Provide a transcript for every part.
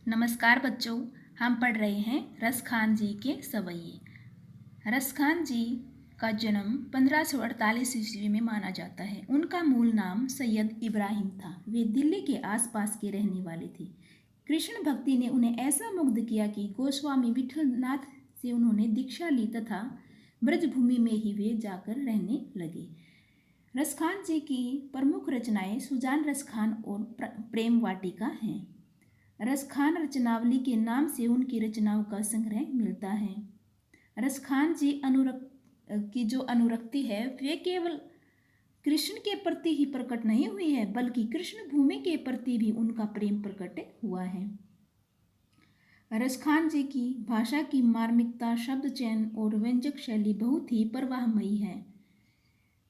नमस्कार बच्चों, हम पढ़ रहे हैं रसखान जी के सवैये। रसखान जी का जन्म 1548 ईस्वी में माना जाता है। उनका मूल नाम सैयद इब्राहिम था। वे दिल्ली के आसपास के रहने वाले थे। कृष्ण भक्ति ने उन्हें ऐसा मुग्ध किया कि गोस्वामी विठलनाथ से उन्होंने दीक्षा ली तथा ब्रजभूमि में ही वे जाकर रहने लगे। रसखान जी की प्रमुख रचनाएं सुजान रसखान और प्रेम वाटिका हैं। रसखान रचनावली के नाम से उनकी रचनाओं का संग्रह मिलता है। रसखान जी की जो अनुरक्ति है वे केवल कृष्ण के प्रति ही प्रकट नहीं हुई है, बल्कि कृष्ण भूमि के प्रति भी उनका प्रेम प्रकट हुआ है। रसखान जी की भाषा की मार्मिकता, शब्द चयन और व्यंजक शैली बहुत ही प्रवाहमयी है।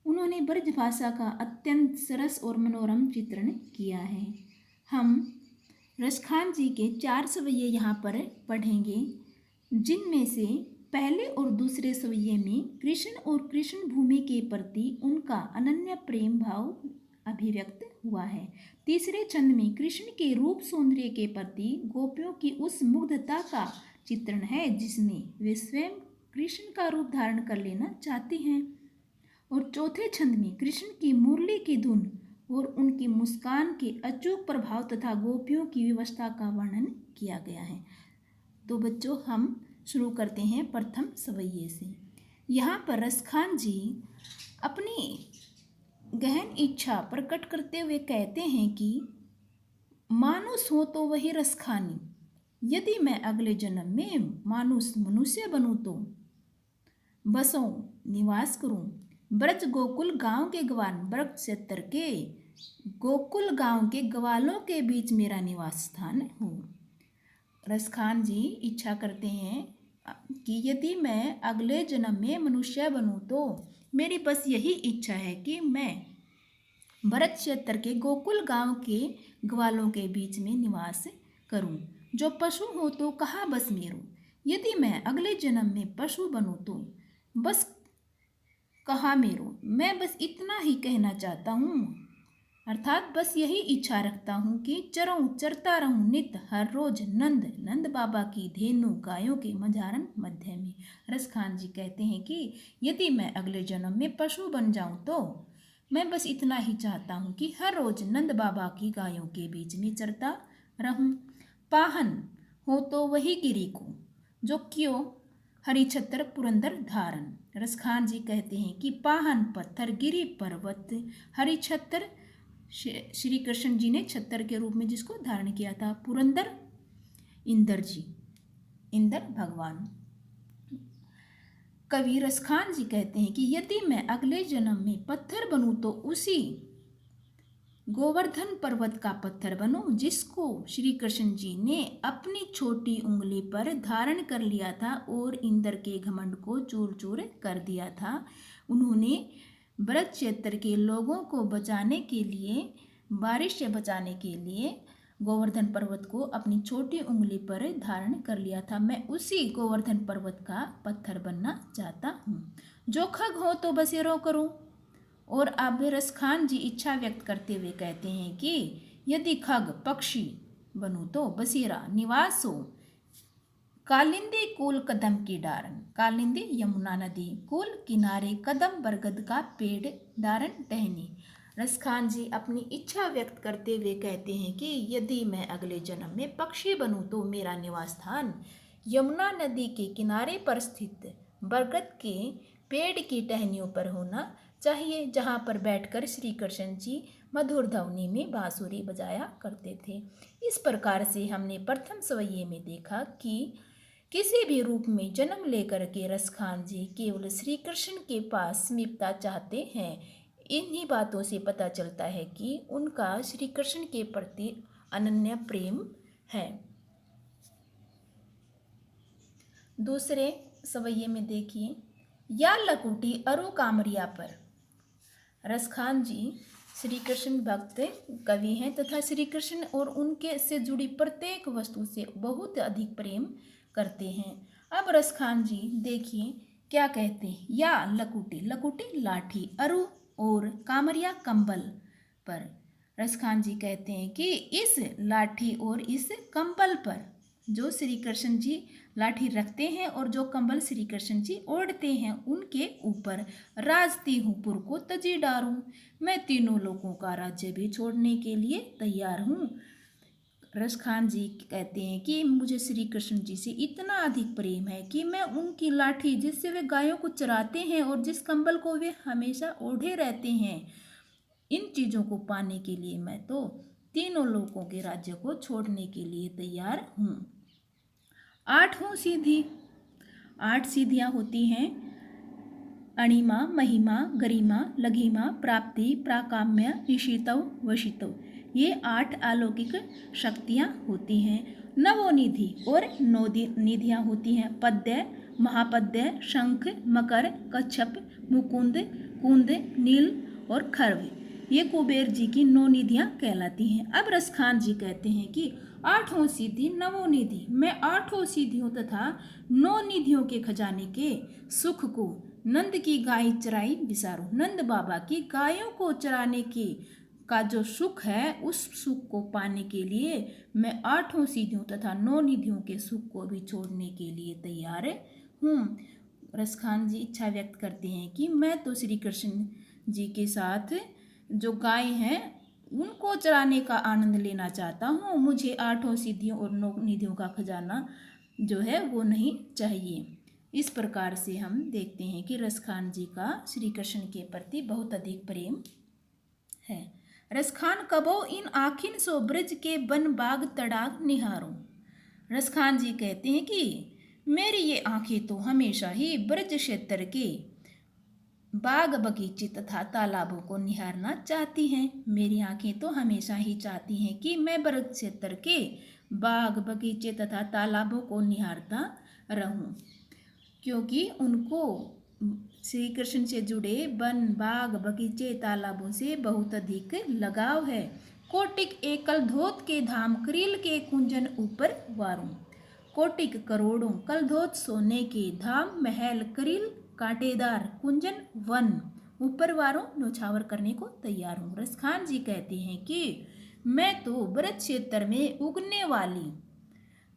उन्होंने ब्रज भाषा का अत्यंत सरस और मनोरम चित्रण किया है। हम रसखान जी के 4 सवैये यहाँ पर पढ़ेंगे, जिनमें से पहले और दूसरे सवैये में कृष्ण और कृष्ण भूमि के प्रति उनका अनन्य प्रेम भाव अभिव्यक्त हुआ है। तीसरे छंद में कृष्ण के रूप सौंदर्य के प्रति गोपियों की उस मुग्धता का चित्रण है जिसमें वे स्वयं कृष्ण का रूप धारण कर लेना चाहते हैं। और चौथे छंद में कृष्ण की मुरली की धुन और उनकी मुस्कान के अचूक प्रभाव तथा गोपियों की व्यवस्था का वर्णन किया गया है। तो बच्चों, हम शुरू करते हैं प्रथम सवैये से। यहाँ पर रसखान जी अपनी गहन इच्छा प्रकट करते हुए कहते हैं कि मानुष हो तो वही रसखानी, यदि मैं अगले जन्म में मानुष मनुष्य बनूं तो बसों निवास करूं ब्रज गोकुल गांव के ग्वाल ब्रज क्षेत्र के गोकुल गांव के ग्वालों के बीच मेरा निवास स्थान हो। रसखान जी इच्छा करते हैं कि यदि मैं अगले जन्म में मनुष्य बनूं तो मेरी बस यही इच्छा है कि मैं ब्रज क्षेत्र के गोकुल गांव के ग्वालों के बीच में निवास करूं। जो पशु हो तो कहा बस मेरो, यदि मैं अगले जन्म में पशु बनूं तो बस कहा मेरो। मैं बस इतना ही कहना चाहता हूँ, अर्थात बस यही इच्छा रखता हूँ कि चरता रहूँ नित हर रोज नंद बाबा की धेनु गायों के मझारन मध्य में। रसखान जी कहते हैं कि यदि मैं अगले जन्म में पशु बन जाऊँ तो मैं बस इतना ही चाहता हूँ कि हर रोज नंद बाबा की गायों के बीच में चरता रहूँ। पाहन हो तो वही गिरी को जो क्यों हरिछत्र पुरंदर धारण। रसखान जी कहते हैं कि पाहन पत्थर, गिरी पर्वत, हरिछत्र श्री कृष्ण जी ने छत्र के रूप में जिसको धारण किया था, पुरंदर इंद्र जी, इंद्र भगवान। कवि रसखान जी कहते हैं कि यदि मैं अगले जन्म में पत्थर बनूं तो उसी गोवर्धन पर्वत का पत्थर बनूं जिसको श्री कृष्ण जी ने अपनी छोटी उंगली पर धारण कर लिया था और इंद्र के घमंड को चूर चूर कर दिया था। उन्होंने ब्रज क्षेत्र के लोगों को बचाने के लिए, बारिश से बचाने के लिए गोवर्धन पर्वत को अपनी छोटी उंगली पर धारण कर लिया था। मैं उसी गोवर्धन पर्वत का पत्थर बनना चाहता हूँ। जो खग हो तो बसेरो करूँ। और अब रसखान जी इच्छा व्यक्त करते हुए कहते हैं कि यदि खग पक्षी बनूं तो बसेरा निवास हो कालिंदी कूल कदम की डारन। कालिंदी यमुना नदी, कूल किनारे, कदम बरगद का पेड़ डारन टहनी। रसखान जी अपनी इच्छा व्यक्त करते हुए कहते हैं कि यदि मैं अगले जन्म में पक्षी बनूं तो मेरा निवास स्थान यमुना नदी के किनारे पर स्थित बरगद के पेड़ की टहनियों पर होना चाहिए, जहाँ पर बैठकर श्री कृष्ण जी मधुर ध्वनि में बांसुरी बजाया करते थे। इस प्रकार से हमने प्रथम सवैये में देखा कि किसी भी रूप में जन्म लेकर के रसखान जी केवल श्री कृष्ण के पास समीपता चाहते हैं। इन्हीं बातों से पता चलता है कि उनका श्री कृष्ण के प्रति अनन्य प्रेम है। दूसरे सवैये में देखिए, या लकुटी अरु कामरिया पर। रसखान जी श्री कृष्ण भक्त कवि हैं तथा श्री कृष्ण और उनके से जुड़ी प्रत्येक वस्तु से बहुत अधिक प्रेम करते हैं। अब रसखान जी देखिए क्या कहते हैं। या लकुटी, लकुटी लाठी, अरु और कामरिया कंबल पर। रसखान जी कहते हैं कि इस लाठी और इस कंबल पर, जो श्री कृष्ण जी लाठी रखते हैं और जो कंबल श्री कृष्ण जी ओढ़ते हैं, उनके ऊपर राजती हूँ पुर को तजी डारूं, मैं तीनों लोगों का राज्य भी छोड़ने के लिए तैयार हूँ। रसखान जी कहते हैं कि मुझे श्री कृष्ण जी से इतना अधिक प्रेम है कि मैं उनकी लाठी जिससे वे गायों को चराते हैं और जिस कंबल को वे हमेशा ओढ़े रहते हैं, इन चीज़ों को पाने के लिए मैं तो तीनों लोगों के राज्य को छोड़ने के लिए तैयार हूँ। आठों सीधी, 8 सीधियाँ होती हैं: अणिमा, महिमा, गरिमा, लघिमा, प्राप्ति, प्राकाम्य, ईशितव, वशितव। ये 8 अलौकिक शक्तियाँ होती हैं। नवोनिधि और 9 निधियाँ होती हैं: पद्य, महापद्य, शंख, मकर, कच्छप, मुकुंद, कुंद, नील और खर्व। ये कुबेर जी की 9 निधियाँ कहलाती हैं। अब रसखान जी कहते हैं कि 8 सीधी नवोनिधि, मैं 8 सीधियों तथा 9 निधियों के खजाने के सुख को नंद की गाय चराई विसारो। नंद बाबा की गायों को चराने का जो सुख है, उस सुख को पाने के लिए मैं 8 सीधियों तथा 9 निधियों के सुख को भी छोड़ने के लिए तैयार हूँ। रसखान जी इच्छा व्यक्त करते हैं कि मैं तो श्री कृष्ण जी के साथ जो गाय हैं उनको चराने का आनंद लेना चाहता हूँ, मुझे 8 सीधियों और 9 निधियों का खजाना जो है वो नहीं चाहिए। इस प्रकार से हम देखते हैं कि रसखान जी का श्री कृष्ण के प्रति बहुत अधिक प्रेम है। रसखान कबो इन आखिन सो ब्रज के बन बाग तड़ाग निहारो। रसखान जी कहते हैं कि मेरी ये आंखें तो हमेशा ही ब्रज क्षेत्र के बाग बगीचे तथा तालाबों को निहारना चाहती हैं। मेरी आंखें तो हमेशा ही चाहती हैं कि मैं ब्रज क्षेत्र के बाग बगीचे तथा तालाबों को निहारता रहूं, क्योंकि उनको श्री कृष्ण से जुड़े वन, बाग, बगीचे, तालाबों से बहुत अधिक लगाव है। कोटिक एकल धोत के धाम, क्रील के कुंजन ऊपर वारूं। कोटिक करोड़ों कलधोत सोने के धाम, महल, क्रील, कांटेदार कुंजन, वन, ऊपर वारों न्यौछावर करने को तैयार हूँ। रसखान जी कहते हैं कि मैं तो ब्रज क्षेत्र में उगने वाली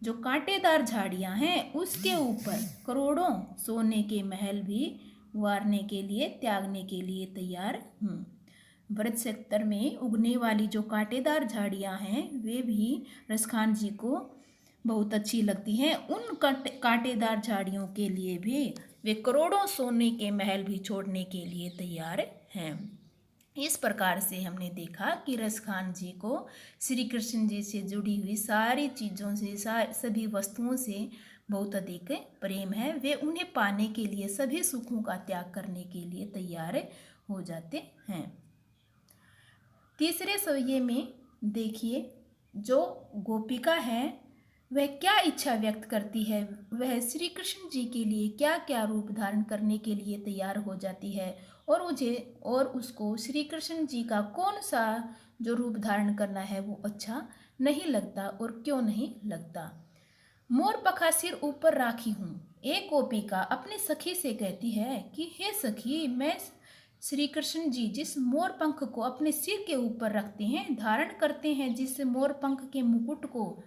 जो कांटेदार झाड़ियां हैं उसके ऊपर करोड़ों सोने के महल भी वारने के लिए, त्यागने के लिए तैयार हूँ। ब्रज क्षेत्र में उगने वाली जो कांटेदार झाड़ियां हैं वे भी रसखान जी को बहुत अच्छी लगती हैं। उन कांटेदार झाड़ियों के लिए भी वे करोड़ों सोने के महल भी छोड़ने के लिए तैयार हैं। इस प्रकार से हमने देखा कि रसखान जी को श्री कृष्ण जी से जुड़ी हुई सारी चीज़ों से, सभी वस्तुओं से बहुत अधिक प्रेम है। वे उन्हें पाने के लिए सभी सुखों का त्याग करने के लिए तैयार हो जाते हैं। तीसरे सवये में देखिए, जो गोपिका है वह क्या इच्छा व्यक्त करती है, वह श्री कृष्ण जी के लिए क्या क्या रूप धारण करने के लिए तैयार हो जाती है, और उसको श्री कृष्ण जी का कौन सा जो रूप धारण करना है वो अच्छा नहीं लगता, और क्यों नहीं लगता। मोर पखा सिर ऊपर राखी हूँ। एक गोपिका अपनी सखी से कहती है कि हे सखी, मैं श्री कृष्ण जी जिस मोर पंख को अपने सिर के ऊपर रखते हैं, धारण करते हैं, जिस मोर पंख के मुकुट को,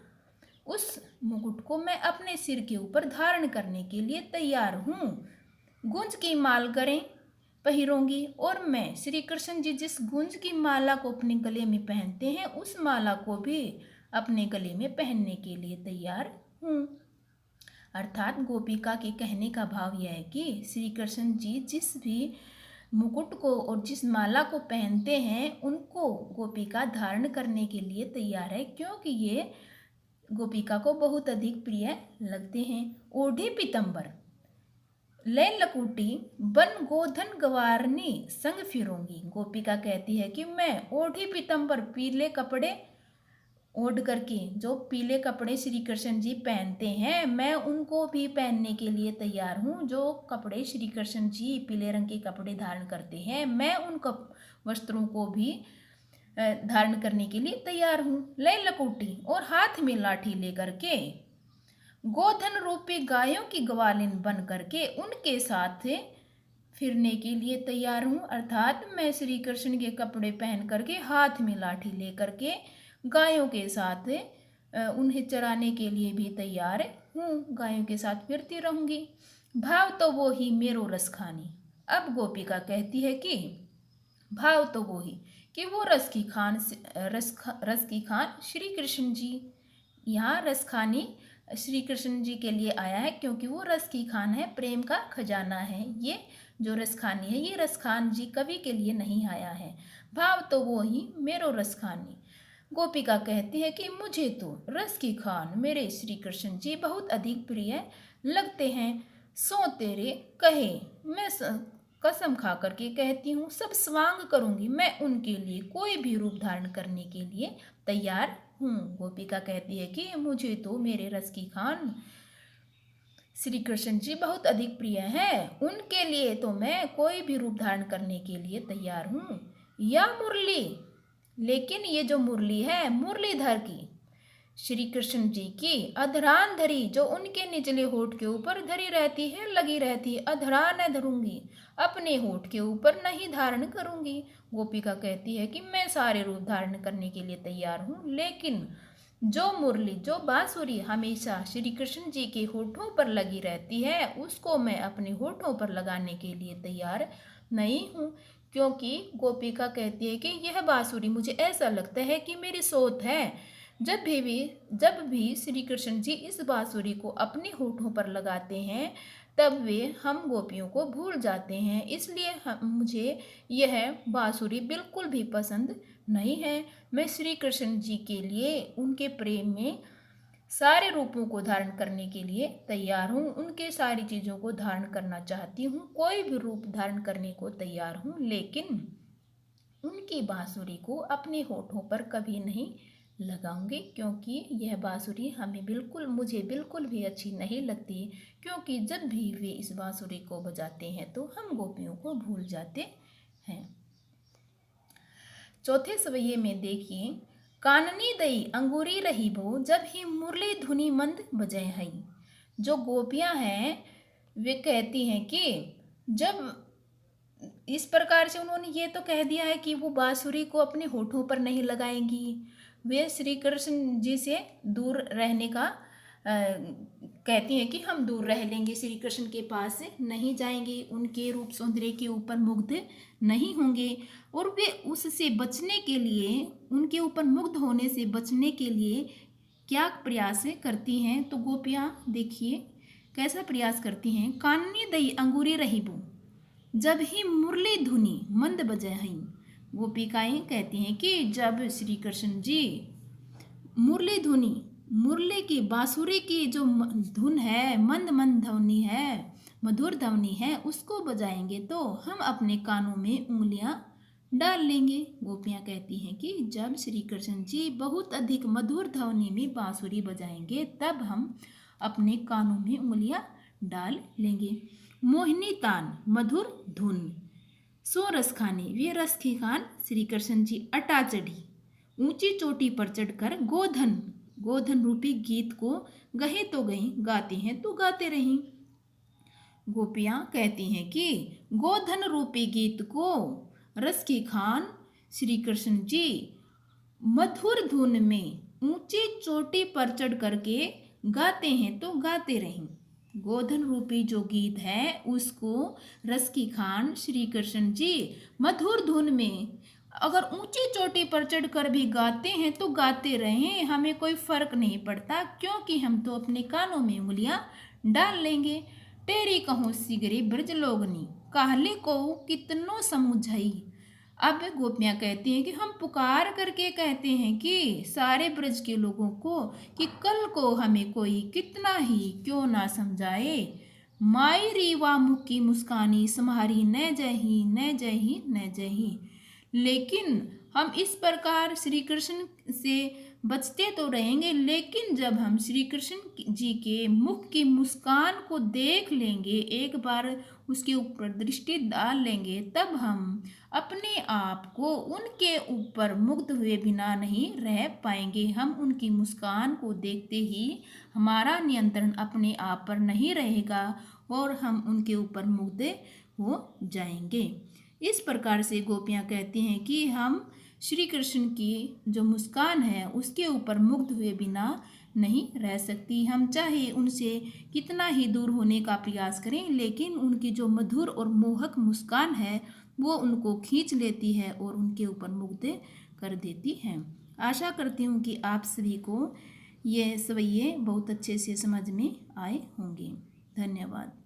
उस मुकुट को मैं अपने सिर के ऊपर धारण करने के लिए तैयार हूँ। गुंज की माल करें पहिरूंगी, और मैं श्री कृष्ण जी जिस गुंज की माला को अपने गले में पहनते हैं उस माला को भी अपने गले में पहनने के लिए तैयार हूँ। अर्थात गोपिका के कहने का भाव यह है कि श्री कृष्ण जी जिस भी मुकुट को और जिस माला को पहनते हैं उनको गोपिका धारण करने के लिए तैयार है, क्योंकि ये गोपिका को बहुत अधिक प्रिय लगते हैं। ओढ़े पीतंबर ले लकुटी बन गोधन गवारनी संग फिरूंगी। गोपिका कहती है कि मैं ओढ़ी पीतंबर, पीले कपड़े ओढ़ करके, जो पीले कपड़े श्री कृष्ण जी पहनते हैं, मैं उनको भी पहनने के लिए तैयार हूँ। जो कपड़े श्री कृष्ण जी पीले रंग के कपड़े धारण करते हैं, मैं उन वस्त्रों को भी धारण करने के लिए तैयार हूँ। ले लकुटी, और हाथ में लाठी लेकर के, गोधन रूपी गायों की ग्वालिन बन करके उनके साथ फिरने के लिए तैयार हूँ, अर्थात मैं श्री कृष्ण के कपड़े पहन करके हाथ में लाठी लेकर के गायों के साथ उन्हें चराने के लिए भी तैयार हूँ, गायों के साथ फिरती रहूँगी। भाव तो वो ही मेरो रस खानी। अब गोपिका कहती है कि भाव तो वो ही कि वो रस की खान श्री कृष्ण जी। यहाँ रस खानी श्री कृष्ण जी के लिए आया है, क्योंकि वो रस की खान है, प्रेम का खजाना है। ये जो रस खानी है, ये रस खान जी कवि के लिए नहीं आया है। भाव तो वो ही मेरो रस खानी। गोपिका कहती है कि मुझे तो रस की खान मेरे श्री कृष्ण जी बहुत अधिक प्रिय लगते हैं। सो तेरे कहे मैं कसम खा करके कहती हूँ, सब स्वांग करूंगी, मैं उनके लिए कोई भी रूप धारण करने के लिए तैयार हूँ। गोपिका कहती है कि मुझे तो मेरे रस की खान श्री कृष्ण जी बहुत अधिक प्रिय हैं, उनके लिए तो मैं कोई भी रूप धारण करने के लिए तैयार हूँ। या मुरली, लेकिन ये जो मुरली है मुरलीधर की, श्री कृष्ण जी की अधरान धरी जो उनके निचले होठ के ऊपर धरी रहती है, लगी रहती है, अधरान न धरूंगी, अपने होठ के ऊपर नहीं धारण करूंगी। गोपिका कहती है कि मैं सारे रूप धारण करने के लिए तैयार हूँ, लेकिन जो मुरली जो बांसुरी हमेशा श्री कृष्ण जी के होठों पर लगी रहती है, उसको मैं अपने होठों पर लगाने के लिए तैयार नहीं हूँ। क्योंकि गोपिका कहती है कि यह बांसुरी मुझे ऐसा लगता है कि मेरी सोत है। जब भी श्री कृष्ण जी इस बांसुरी को अपने होठों पर लगाते हैं, तब वे हम गोपियों को भूल जाते हैं। इसलिए मुझे यह बांसुरी बिल्कुल भी पसंद नहीं है। मैं श्री कृष्ण जी के लिए उनके प्रेम में सारे रूपों को धारण करने के लिए तैयार हूँ, उनके सारी चीज़ों को धारण करना चाहती हूँ, कोई भी रूप धारण करने को तैयार हूँ, लेकिन उनकी बांसुरी को अपने होठों पर कभी नहीं लगाऊंगी, क्योंकि यह बांसुरी मुझे बिल्कुल भी अच्छी नहीं लगती। क्योंकि जब भी वे इस बांसुरी को बजाते हैं तो हम गोपियों को भूल जाते हैं। चौथे सवैये में देखिए, काननी दई अंगूरी रही बो जब ही मुरली धुनी मंद बजे हई। जो गोपियां हैं वे कहती हैं कि जब इस प्रकार से उन्होंने ये तो कह दिया है कि वो बांसुरी को अपने होठों पर नहीं लगाएंगी, वे श्री कृष्ण जी से दूर रहने का कहती हैं कि हम दूर रह लेंगे, श्री कृष्ण के पास से नहीं जाएंगे, उनके रूप सौंदर्य के ऊपर मुग्ध नहीं होंगे। और वे उससे बचने के लिए, उनके ऊपर मुग्ध होने से बचने के लिए क्या प्रयास करती हैं, तो गोपियाँ देखिए कैसा प्रयास करती हैं। काननी दई अंगूरी रहीबू जब ही मुरली धुनी मंद बजे हई। गोपिकाएं कहती हैं कि जब श्री कृष्ण जी मुरली धुनी, मुरली की बांसुरी की जो धुन है, मंद मंद ध्वनि है, मधुर ध्वनि है, उसको बजाएंगे तो हम अपने कानों में उंगलियां डाल लेंगे। गोपियां कहती हैं कि जब श्री कृष्ण जी बहुत अधिक मधुर ध्वनि में बांसुरी बजाएंगे तब हम अपने कानों में उंगलियां डाल लेंगे। मोहिनी तान मधुर धुन सो रस खाने, वे रस की खान श्री कृष्ण जी अटा चढ़ी, ऊंची चोटी पर चढ़कर गोधन रूपी गीत को गहे तो गई, गाते हैं तो गाते रहीं। गोपियां कहती हैं कि गोधन रूपी गीत को रस की खान श्री कृष्ण जी मधुर धुन में ऊंची चोटी पर चढ़ करके गाते हैं तो गाते रहीं। गोधन रूपी जो गीत है उसको रस की खान श्री कृष्ण जी मधुर धुन में अगर ऊंची चोटी पर चढ़कर भी गाते हैं तो गाते रहें, हमें कोई फर्क नहीं पड़ता, क्योंकि हम तो अपने कानों में उंगलियां डाल लेंगे। टेरी कहो सिगरे ब्रज लोगनी काहले को कितनो समुझाई। अब गोपियां कहती हैं कि हम पुकार करके कहते हैं कि सारे ब्रज के लोगों को कि कल को हमें कोई कितना ही क्यों ना समझाए, माई रीवा मुख की मुस्कानी सम्हारी न जही न जही न जही। लेकिन हम इस प्रकार श्री कृष्ण से बचते तो रहेंगे, लेकिन जब हम श्री कृष्ण जी के मुख की मुस्कान को देख लेंगे, एक बार उसके ऊपर दृष्टि डाल लेंगे, तब हम अपने आप को उनके ऊपर मुग्ध हुए बिना नहीं रह पाएंगे। हम उनकी मुस्कान को देखते ही हमारा नियंत्रण अपने आप पर नहीं रहेगा और हम उनके ऊपर मुग्ध हो जाएंगे। इस प्रकार से गोपियाँ कहती हैं कि हम श्री कृष्ण की जो मुस्कान है उसके ऊपर मुग्ध हुए बिना नहीं रह सकती। हम चाहे उनसे कितना ही दूर होने का प्रयास करें, लेकिन उनकी जो मधुर और मोहक मुस्कान है वो उनको खींच लेती है और उनके ऊपर मुग्ध कर देती है। आशा करती हूँ कि आप सभी को ये सवैये बहुत अच्छे से समझ में आए होंगे। धन्यवाद।